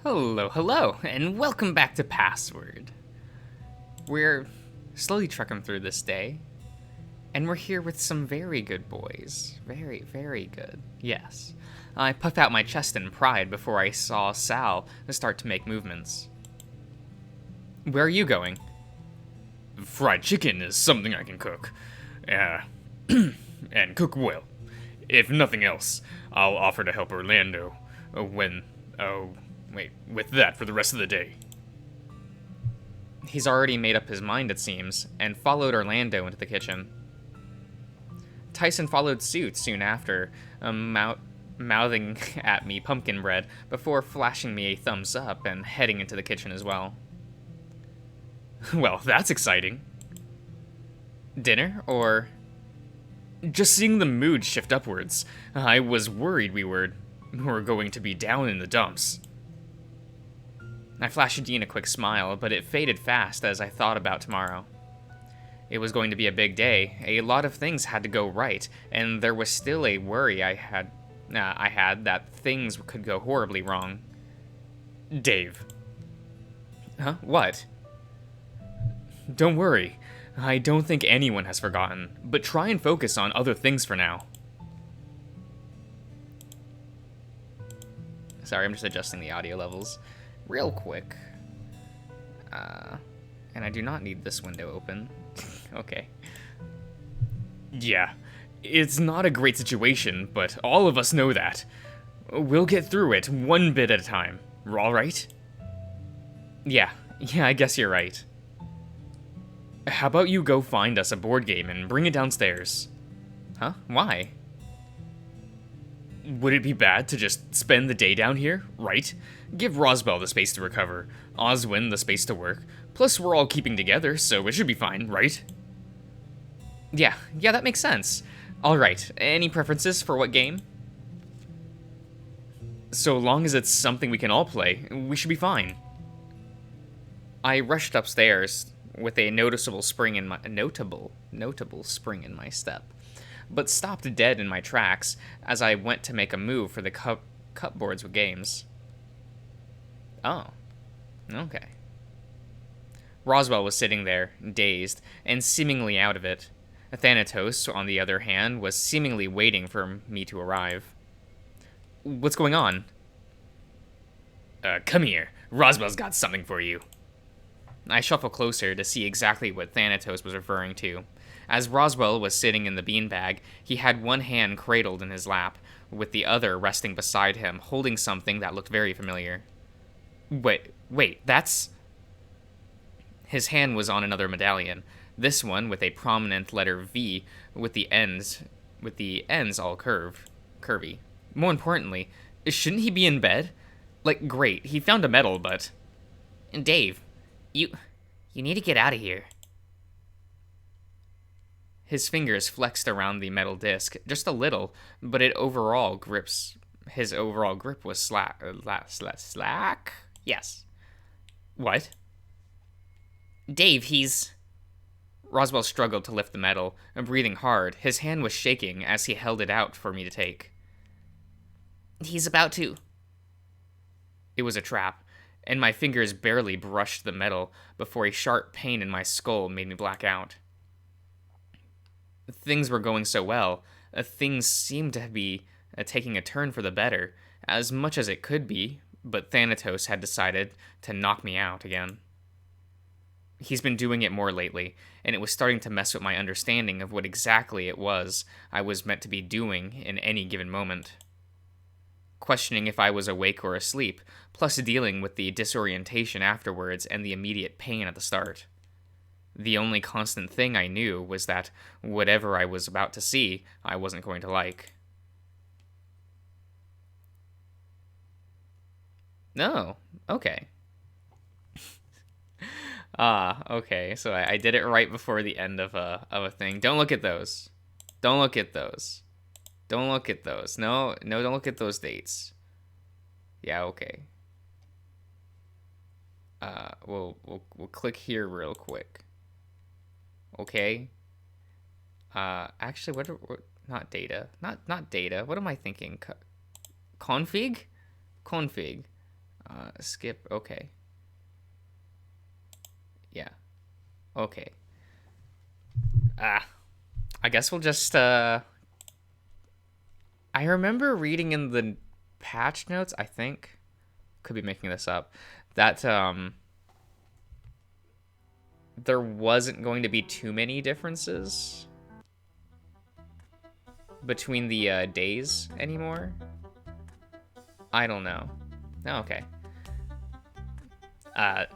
Hello, hello, and welcome back to Password. We're slowly trucking through this day, and we're here with some very good boys. Very, very good. Yes. I puffed out my chest in pride before I saw Sal start to make movements. Where are you going? Fried chicken is something I can cook. And cook well. If nothing else, I'll offer to help Orlando with that for the rest of the day. He's already made up his mind, it seems, and followed Orlando into the kitchen. Tyson followed suit soon after, mouthing at me pumpkin bread before flashing me a thumbs up and heading into the kitchen as well. Well, that's exciting. Dinner, or... Just seeing the mood shift upwards, I was worried we were going to be down in the dumps. I flashed Dean a quick smile, but it faded fast as I thought about tomorrow. It was going to be a big day. A lot of things had to go right, and there was still a worry I had that things could go horribly wrong. Dave. Huh? What? Don't worry. I don't think anyone has forgotten, but try and focus on other things for now. Sorry, I'm just adjusting the audio levels real quick. And I do not need this window open. Okay. Yeah, it's not a great situation, but all of us know that. We'll get through it one bit at a time. All right? Yeah, I guess you're right. How about you go find us a board game and bring it downstairs? Huh? Why? Would it be bad to just spend the day down here, right? Give Roswell the space to recover, Oswin the space to work, plus we're all keeping together, so it should be fine, right? Yeah, that makes sense. Alright, any preferences for what game? So long as it's something we can all play, we should be fine. I rushed upstairs with a notable spring in my step, but stopped dead in my tracks as I went to make a move for the cupboards with games. Oh, okay. Roswell was sitting there, dazed, and seemingly out of it. Thanatos, on the other hand, was seemingly waiting for me to arrive. What's going on? Come here. Roswell's got something for you. I shuffled closer to see exactly what Thanatos was referring to. As Roswell was sitting in the beanbag, he had one hand cradled in his lap, with the other resting beside him, holding something that looked very familiar. Wait, that's... His hand was on another medallion, this one with a prominent letter V with the ends all curvy. More importantly, shouldn't he be in bed? Like, great, he found a medal, but... Dave, you need to get out of here. His fingers flexed around the metal disc, just a little, but his overall grip was slack? Yes. What? Dave, Roswell struggled to lift the medal, breathing hard. His hand was shaking as he held it out for me to take. He's about to... It was a trap, and my fingers barely brushed the metal before a sharp pain in my skull made me black out. Things were going so well. Things seemed to be taking a turn for the better, as much as it could be, but Thanatos had decided to knock me out again. He's been doing it more lately, and it was starting to mess with my understanding of what exactly it was I was meant to be doing in any given moment. Questioning if I was awake or asleep, plus dealing with the disorientation afterwards and the immediate pain at the start. The only constant thing I knew was that whatever I was about to see, I wasn't going to like. No, okay. Okay, so I did it right before the end of a thing. Don't look at those. Don't look at those. Don't look at those. No, don't look at those dates. Yeah, okay. We'll click here real quick. Okay. Actually, what not data. Not data. What am I thinking? Config? Skip. Okay. Yeah. Okay. Ah. I guess we'll just, I remember reading in the patch notes, I think. Could be making this up. That, there wasn't going to be too many differences between the days anymore. I don't know. Oh, okay.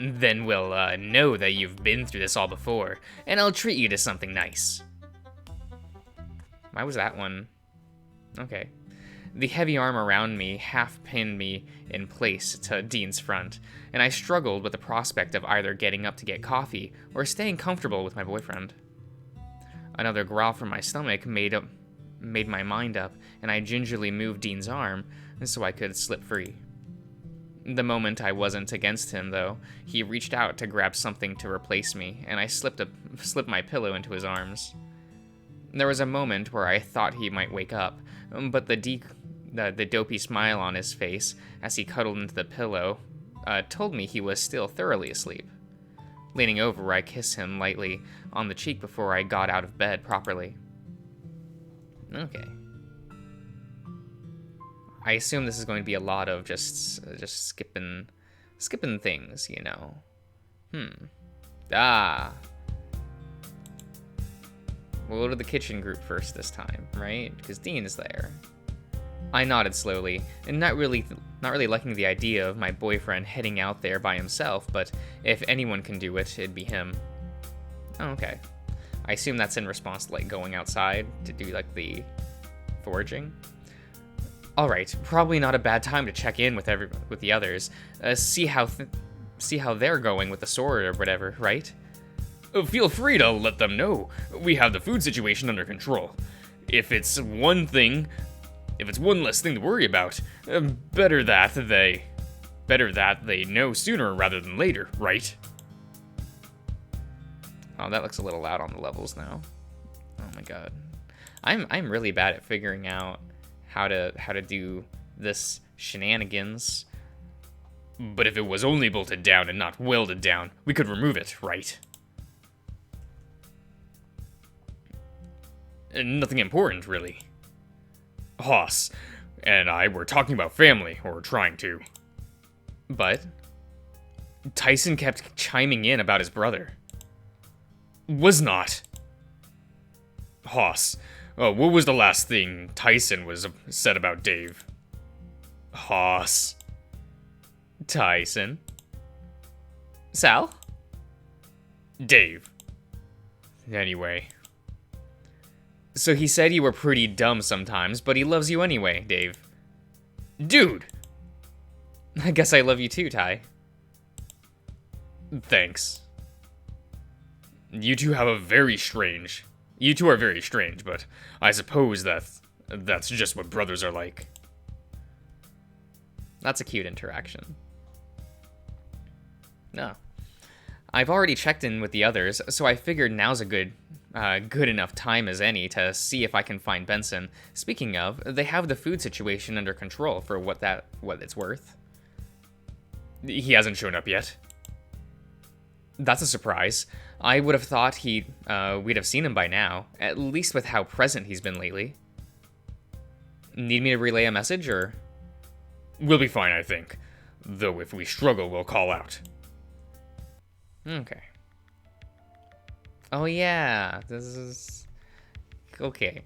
Then we'll know that you've been through this all before, and I'll treat you to something nice. Why was that one? Okay. The heavy arm around me half pinned me in place to Dean's front, and I struggled with the prospect of either getting up to get coffee or staying comfortable with my boyfriend. Another growl from my stomach made my mind up, and I gingerly moved Dean's arm so I could slip free. The moment I wasn't against him, though, he reached out to grab something to replace me, and I slipped my pillow into his arms. There was a moment where I thought he might wake up, but the dopey smile on his face as he cuddled into the pillow told me he was still thoroughly asleep. Leaning over, I kissed him lightly on the cheek before I got out of bed properly. Okay. I assume this is going to be a lot of just skipping things, you know. Ah. We'll go to the kitchen group first this time, right? Because Dean is there. I nodded slowly, and not really liking the idea of my boyfriend heading out there by himself, but if anyone can do it, it'd be him. Oh, okay. I assume that's in response to, like, going outside to do, like, the foraging. Alright, probably not a bad time to check in with the others. See how they're going with the sword or whatever, right? Feel free to let them know. We have the food situation under control. If it's one less thing to worry about, better that they know sooner rather than later, right? Oh, that looks a little loud on the levels now. Oh my god. I'm really bad at figuring out how to do this shenanigans. But if it was only bolted down and not welded down, we could remove it, right? Nothing important, really. Haas and I were talking about family, or trying to. But Tyson kept chiming in about his brother. Was not. Haas, what was the last thing Tyson said about Dave? Haas. Tyson. Sal? Dave. Anyway. So he said you were pretty dumb sometimes, but he loves you anyway, Dave. Dude! I guess I love you too, Ty. Thanks. You two are very strange, but I suppose that's just what brothers are like. That's a cute interaction. No. I've already checked in with the others, so I figured now's a good enough time as any to see if I can find Benson. Speaking of, they have the food situation under control for what it's worth. He hasn't shown up yet. That's a surprise. I would have thought we'd have seen him by now, at least with how present he's been lately. Need me to relay a message, or? We'll be fine, I think. Though if we struggle, we'll call out. Okay. Oh yeah, this is... Okay.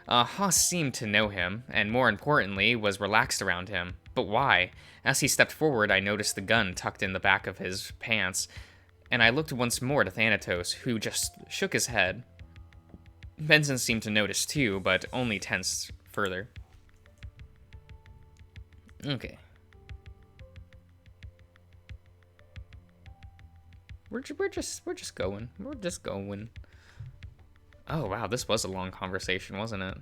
Haas seemed to know him, and more importantly, was relaxed around him. But why? As he stepped forward, I noticed the gun tucked in the back of his pants, and I looked once more to Thanatos, who just shook his head. Benson seemed to notice too, but only tensed further. Okay. We're just going. We're just going. Oh wow, this was a long conversation, wasn't it?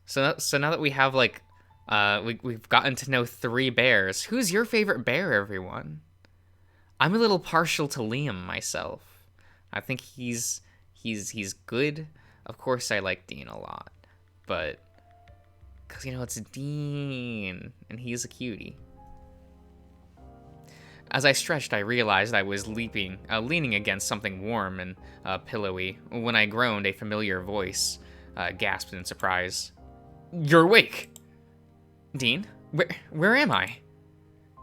So now that we have like, we've gotten to know 3 bears. Who's your favorite bear, everyone? I'm a little partial to Liam myself. I think he's good. Of course, I like Dean a lot, but Because, it's Dean, and he's a cutie. As I stretched, I realized I was leaning against something warm and pillowy. When I groaned, a familiar voice gasped in surprise. "You're awake!" "Dean? Where am I?"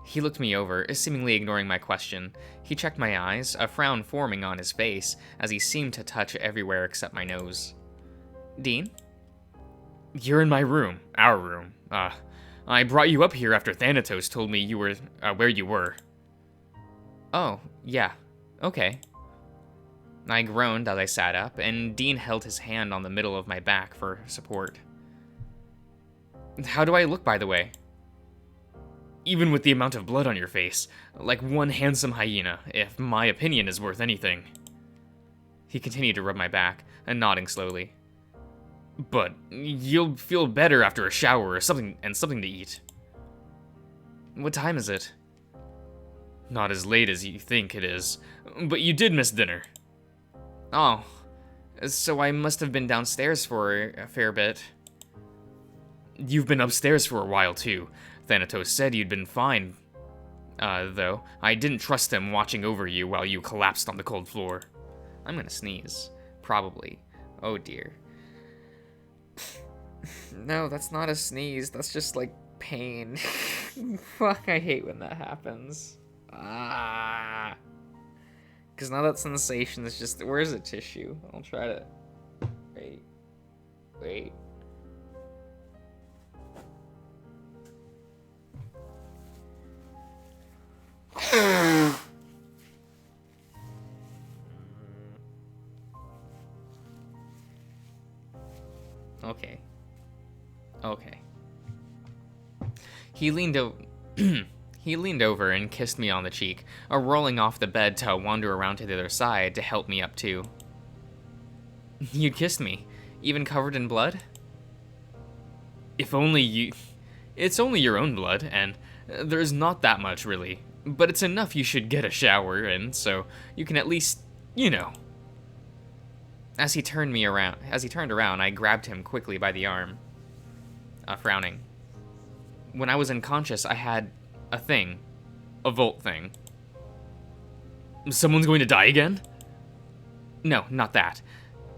He looked me over, seemingly ignoring my question. He checked my eyes, a frown forming on his face, as he seemed to touch everywhere except my nose. "Dean?" "You're in my room. Our room. I brought you up here after Thanatos told me you were, where you were." "Oh, yeah. Okay." I groaned as I sat up, and Dean held his hand on the middle of my back for support. "How do I look, by the way?" "Even with the amount of blood on your face, like one handsome hyena, if my opinion is worth anything." He continued to rub my back, and nodding slowly. "But you'll feel better after a shower or something to eat." "What time is it?" "Not as late as you think it is, but you did miss dinner." "Oh, so I must have been downstairs for a fair bit." "You've been upstairs for a while, too. Thanatos said you'd been fine. Though, I didn't trust him watching over you while you collapsed on the cold floor." I'm gonna sneeze. Probably. Oh dear. No, that's not a sneeze. That's just, like, pain. Fuck, I hate when that happens. Ah. Because now that sensation is just... Where's the tissue? I'll try to... Wait. Okay. He leaned over and kissed me on the cheek, rolling off the bed to wander around to the other side to help me up too. "You kissed me, even covered in blood?" "If only you... It's only your own blood, and there's not that much, really. But it's enough you should get a shower, and so you can at least, As he turned around, I grabbed him quickly by the arm, frowning. "When I was unconscious, I had a thing. A Volt thing." "Someone's going to die again?" "No, not that.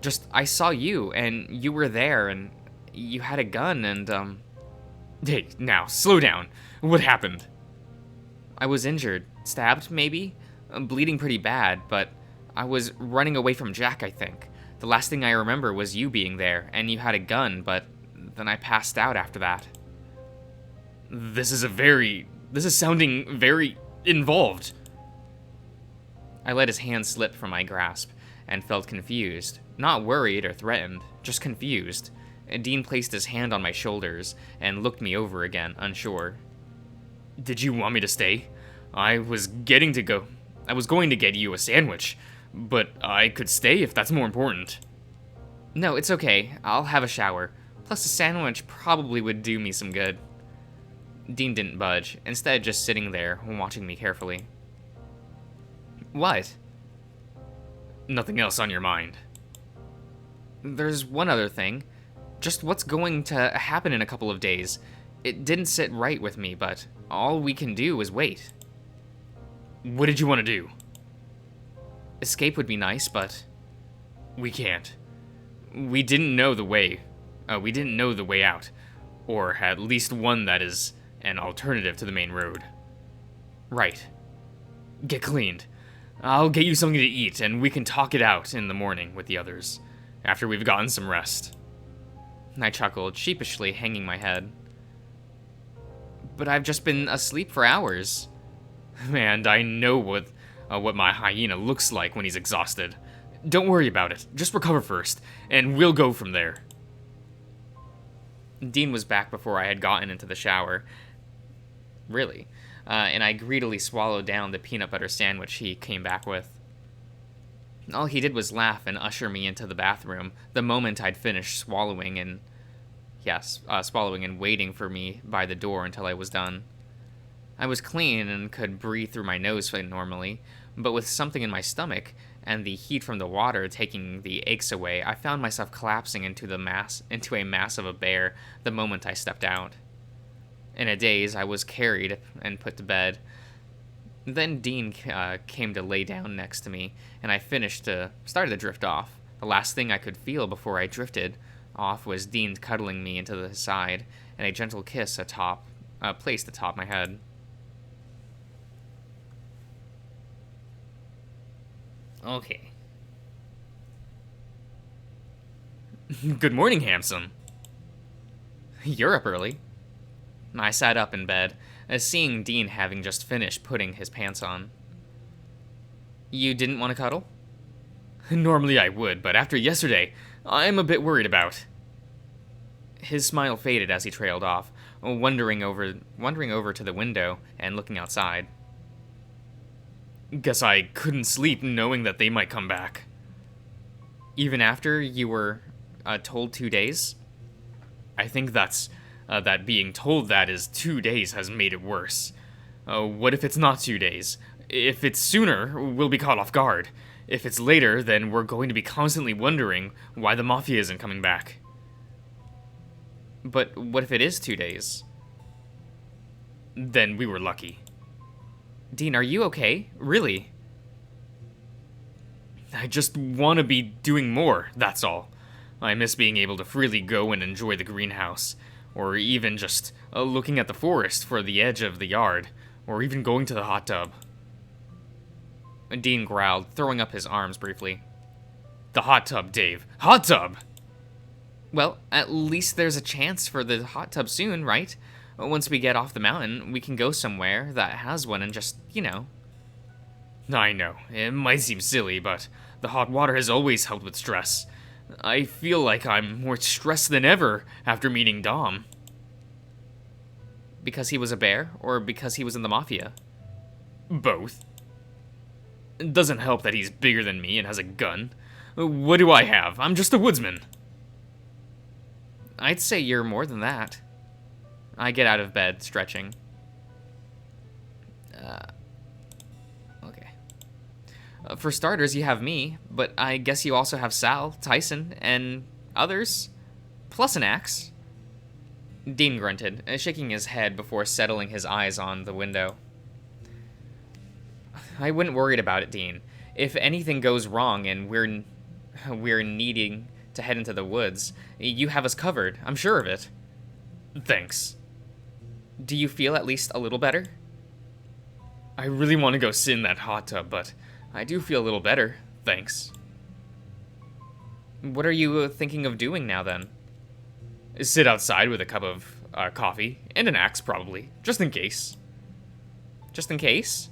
Just, I saw you, and you were there, and you had a gun, and, Hey, now, slow down. What happened?" I was injured. Stabbed, maybe? Bleeding pretty bad, but I was running away from Jack, I think. The last thing I remember was you being there, and you had a gun, but then I passed out after that." This is sounding very involved." I let his hand slip from my grasp, and felt confused. Not worried or threatened, just confused. Dean placed his hand on my shoulders, and looked me over again, unsure. "Did you want me to stay? I was going to get you a sandwich, but I could stay if that's more important." "No, it's okay. I'll have a shower. Plus a sandwich probably would do me some good." Dean didn't budge, instead just sitting there, watching me carefully. "What?" "Nothing else on your mind?" "There's one other thing. Just what's going to happen in a couple of days. It didn't sit right with me, but all we can do is wait." "What did you want to do?" "Escape would be nice, but..." "We can't. We didn't know the way. We didn't know the way out. Or at least one that is an alternative to the main road." "Right." "Get cleaned. I'll get you something to eat, and we can talk it out in the morning with the others, after we've gotten some rest." I chuckled, sheepishly hanging my head. "But I've just been asleep for hours." "And I know what my hyena looks like when he's exhausted. Don't worry about it. Just recover first, and we'll go from there." Dean was back before I had gotten into the shower. Really. And I greedily swallowed down the peanut butter sandwich he came back with. All he did was laugh and usher me into the bathroom the moment I'd finished swallowing and waiting for me by the door until I was done. I was clean and could breathe through my nose normally, but with something in my stomach, and the heat from the water taking the aches away, I found myself collapsing into a mass of a bear the moment I stepped out. In a daze, I was carried and put to bed. Then Dean came to lay down next to me, and started to drift off. The last thing I could feel before I drifted off was Dean cuddling me into his side, and a gentle kiss placed atop my head. Okay. Good morning, handsome. You're up early. I sat up in bed, seeing Dean having just finished putting his pants on. You didn't want to cuddle? Normally I would, but after yesterday, I'm a bit worried about. His smile faded as he trailed off, wandering over to the window and looking outside. Guess I couldn't sleep knowing that they might come back. Even after you were told 2 days? I think that being told that is 2 days has made it worse. What if it's not 2 days? If it's sooner, we'll be caught off guard. If it's later, then we're going to be constantly wondering why the Mafia isn't coming back. But what if it is 2 days? Then we were lucky. Dean, are you okay? Really? I just want to be doing more, that's all. I miss being able to freely go and enjoy the greenhouse, or even just looking at the forest for the edge of the yard, or even going to the hot tub. Dean growled, throwing up his arms briefly. The hot tub, Dave. Hot tub! Well, at least there's a chance for the hot tub soon, right? Once we get off the mountain, we can go somewhere that has one and just, I know, it might seem silly, but the hot water has always helped with stress. I feel like I'm more stressed than ever after meeting Dom. Because he was a bear, or because he was in the Mafia? Both. It doesn't help that he's bigger than me and has a gun. What do I have? I'm just a woodsman. I'd say you're more than that. I get out of bed, stretching. Okay. For starters, you have me, but I guess you also have Sal, Tyson, and others. Plus an axe. Dean grunted, shaking his head before settling his eyes on the window. I wouldn't worry about it, Dean. If anything goes wrong and we're needing to head into the woods, you have us covered. I'm sure of it. Thanks. Do you feel at least a little better? I really want to go sit in that hot tub, but I do feel a little better. Thanks. What are you thinking of doing now, then? Sit outside with a cup of coffee and an axe, probably, just in case. Just in case?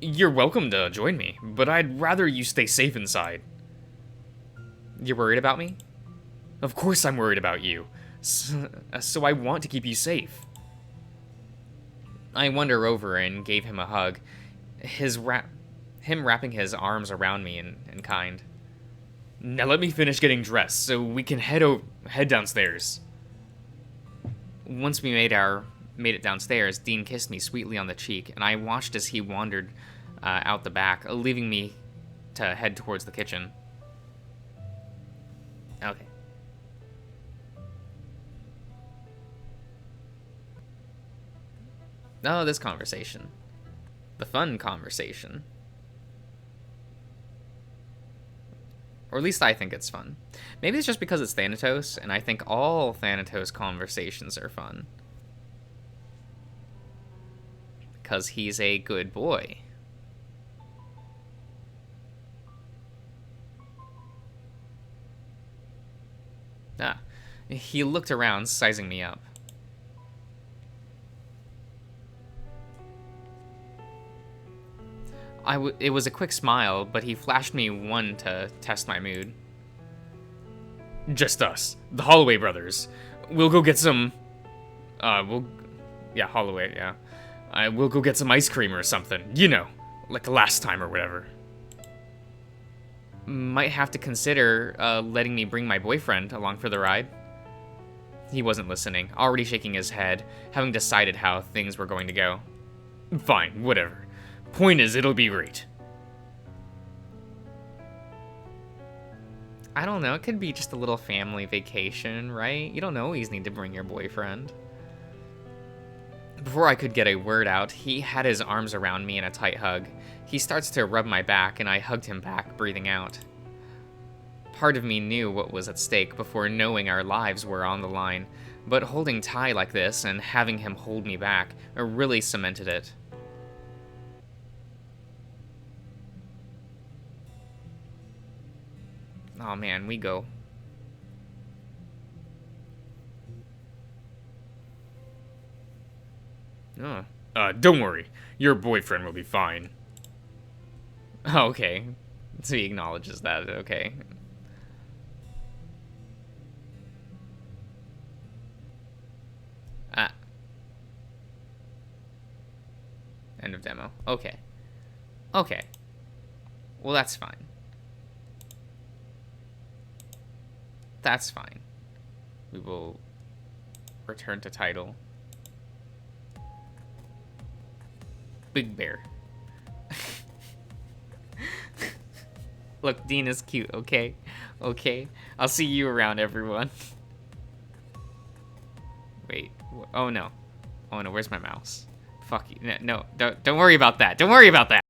You're welcome to join me, but I'd rather you stay safe inside. You're worried about me? Of course I'm worried about you. So I want to keep you safe. I wander over and gave him a hug, him wrapping his arms around me in kind. Now let me finish getting dressed so we can head downstairs. Once we made it downstairs, Dean kissed me sweetly on the cheek, and I watched as he wandered out the back, leaving me to head towards the kitchen. Okay. Oh, this conversation. The fun conversation. Or at least I think it's fun. Maybe it's just because it's Thanatos, and I think all Thanatos conversations are fun. Because he's a good boy. Ah, he looked around, sizing me up. It was a quick smile, but he flashed me one to test my mood. Just us, the Holloway brothers. We'll go get some... Holloway, yeah. We'll go get some ice cream or something, like the last time or whatever. Might have to consider letting me bring my boyfriend along for the ride. He wasn't listening, already shaking his head, having decided how things were going to go. Fine, whatever. Point is, it'll be great. I don't know. It could be just a little family vacation, right? You don't always need to bring your boyfriend. Before I could get a word out, he had his arms around me in a tight hug. He starts to rub my back, and I hugged him back, breathing out. Part of me knew what was at stake before knowing our lives were on the line, but holding Ty like this and having him hold me back really cemented it. Oh man, we go. Oh. Don't worry. Your boyfriend will be fine. Oh, okay. So he acknowledges that, okay. Ah. End of demo. Okay. Okay. Well, that's fine. That's fine. We will return to title. Big Bear. Look, Dean is cute, okay? Okay? I'll see you around, everyone. Wait. Oh, no. Oh, no, where's my mouse? Fuck you. No, don't worry about that. Don't worry about that.